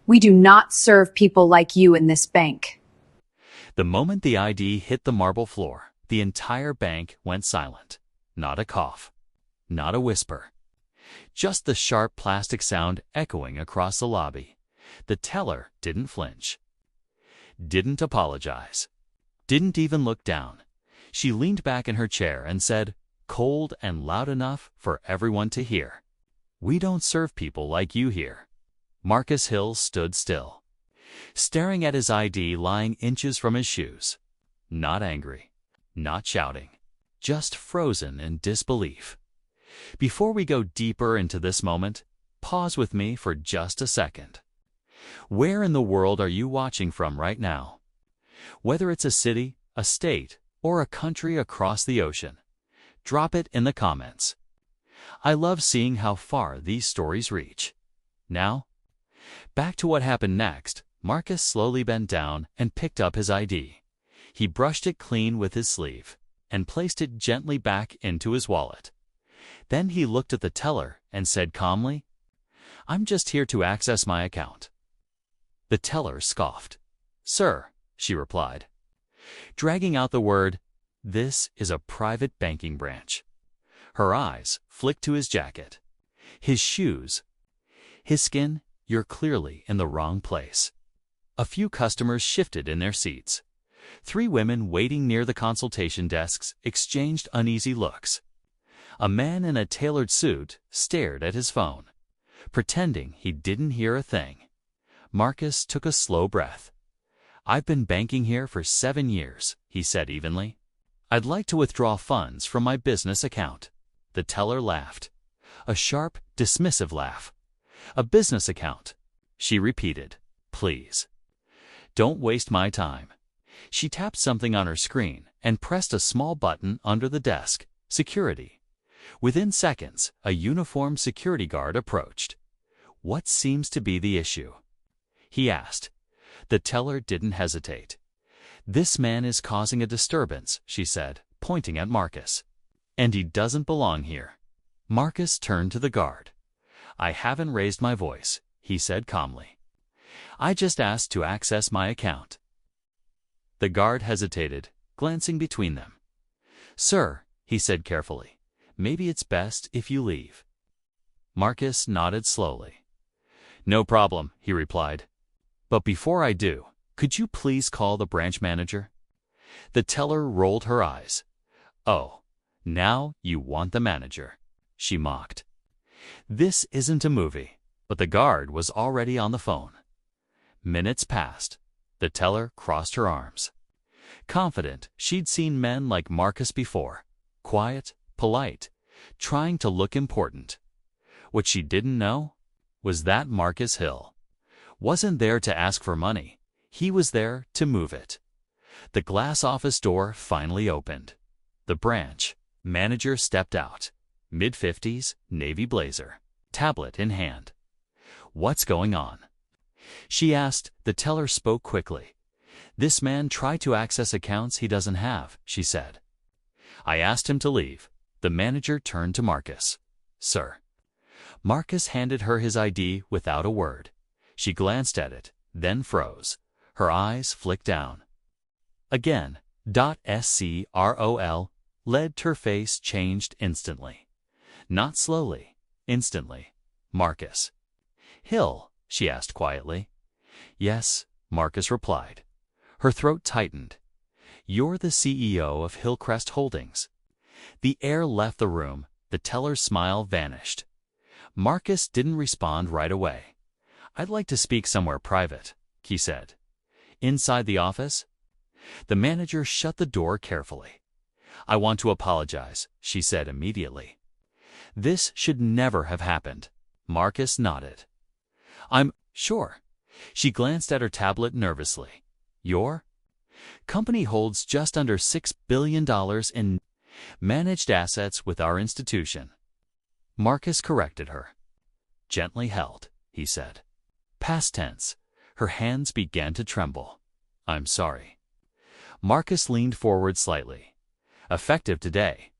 We do not serve people like you in this bank. The moment the ID hit the marble floor, the entire bank went silent. Not a cough. Not a whisper. Just the sharp plastic sound echoing across the lobby. The teller didn't flinch. Didn't apologize. Didn't even look down. She leaned back in her chair and said, cold and loud enough for everyone to hear, "We don't serve people like you here." Marcus Hill stood still, staring at his ID lying inches from his shoes. Not angry, not shouting, just frozen in disbelief. Before we go deeper into this moment, pause with me for just a second. Where in the world are you watching from right now? Whether it's a city, a state, or a country across the ocean, drop it in the comments. I love seeing how far these stories reach. Now, back to what happened next. Marcus slowly bent down and picked up his ID. He brushed it clean with his sleeve and placed it gently back into his wallet. Then he looked at the teller and said calmly, "I'm just here to access my account." The teller scoffed. "Sir," she replied, dragging out the word, "this is a private banking branch." Her eyes flicked to his jacket, his shoes, his skin. "You're clearly in the wrong place." A few customers shifted in their seats. 3 women waiting near the consultation desks exchanged uneasy looks. A man in a tailored suit stared at his phone, pretending he didn't hear a thing. Marcus took a slow breath. "I've been banking here for 7 years, he said evenly. "I'd like to withdraw funds from my business account." The teller laughed. A sharp, dismissive laugh. "A business account," she repeated. "Please. Don't waste my time." She tapped something on her screen and pressed a small button under the desk. Security. Within seconds, a uniformed security guard approached. "What seems to be the issue?" he asked. The teller didn't hesitate. "This man is causing a disturbance," she said, pointing at Marcus. "And he doesn't belong here." Marcus turned to the guard. "I haven't raised my voice," he said calmly. "I just asked to access my account." The guard hesitated, glancing between them. "Sir," he said carefully, "maybe it's best if you leave." Marcus nodded slowly. "No problem," he replied. "But before I do, could you please call the branch manager?" The teller rolled her eyes. "Oh, now you want the manager," she mocked. This isn't a movie, but the guard was already on the phone. Minutes passed. The teller crossed her arms. Confident she'd seen men like Marcus before, quiet, polite, trying to look important. What she didn't know was that Marcus Hill wasn't there to ask for money. He was there to move it. The glass office door finally opened. The branch manager stepped out, mid-50s, navy blazer, tablet in hand. "What's going on?" she asked. The teller spoke quickly. "This man tried to access accounts he doesn't have," she said. "I asked him to leave." The manager turned to Marcus. "Sir." Marcus handed her his ID without a word. She glanced at it, then froze. Her eyes flicked down. Again, .scroll led her face changed instantly. Not slowly, instantly. "Marcus Hill?" she asked quietly. "Yes," Marcus replied. Her throat tightened. "You're the CEO of Hillcrest Holdings." The air left the room. The teller's smile vanished. Marcus didn't respond right away. "I'd like to speak somewhere private," he said. "Inside the office?" The manager shut the door carefully. "I want to apologize," she said immediately. "This should never have happened." Marcus nodded. "I'm sure." She glanced at her tablet nervously. "Your company holds just under $6 billion in managed assets with our institution." Marcus corrected her. "Gently held," he said. Past tense. Her hands began to tremble. "I'm sorry." Marcus leaned forward slightly. "Effective today,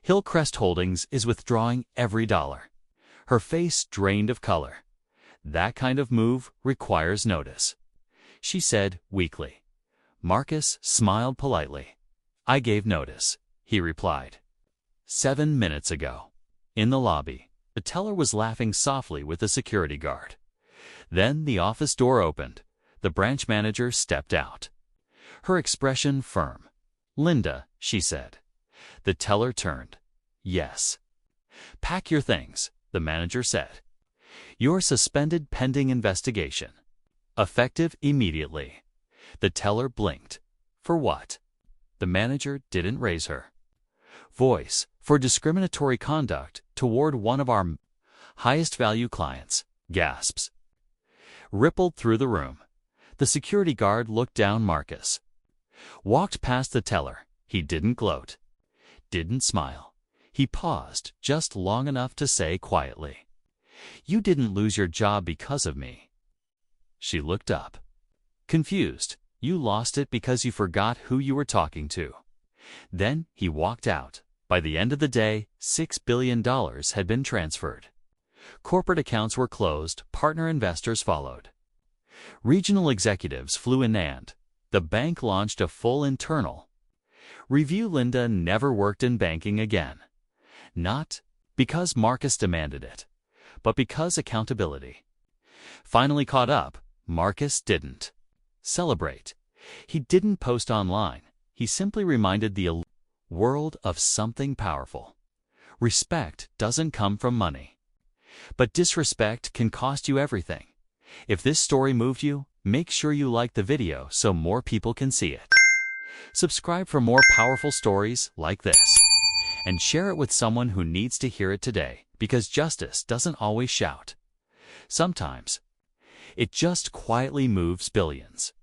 Hillcrest Holdings is withdrawing every dollar." Her face drained of color. That kind of move requires notice, she said weakly. Marcus smiled politely. I gave notice, he replied. 7 minutes ago. In the lobby, the teller was laughing softly with the security guard. Then the office door opened. The branch manager stepped out. Her expression firm. Linda, she said. The teller turned. Yes. Pack your things, the manager said. You're suspended pending investigation. Effective immediately. The teller blinked. For what? The manager didn't raise her voice. For discriminatory conduct toward one of our highest value clients. Gasps rippled through the room. The security guard looked down Marcus. Walked past the teller. He didn't gloat. Didn't smile. He paused just long enough to say quietly, You didn't lose your job because of me. She looked up. Confused. You lost it because you forgot who you were talking to. Then he walked out. By the end of the day, $6 billion had been transferred. Corporate accounts were closed, partner investors followed. Regional executives flew in and the bank launched a full internal review. Linda never worked in banking again. Not because Marcus demanded it, but because accountability finally caught up. Marcus didn't celebrate. He didn't post online. He simply reminded the world of something powerful. Respect doesn't come from money. But disrespect can cost you everything. If this story moved you, make sure you like the video so more people can see it. Subscribe for more powerful stories like this. And share it with someone who needs to hear it today, because justice doesn't always shout. Sometimes, it just quietly moves billions.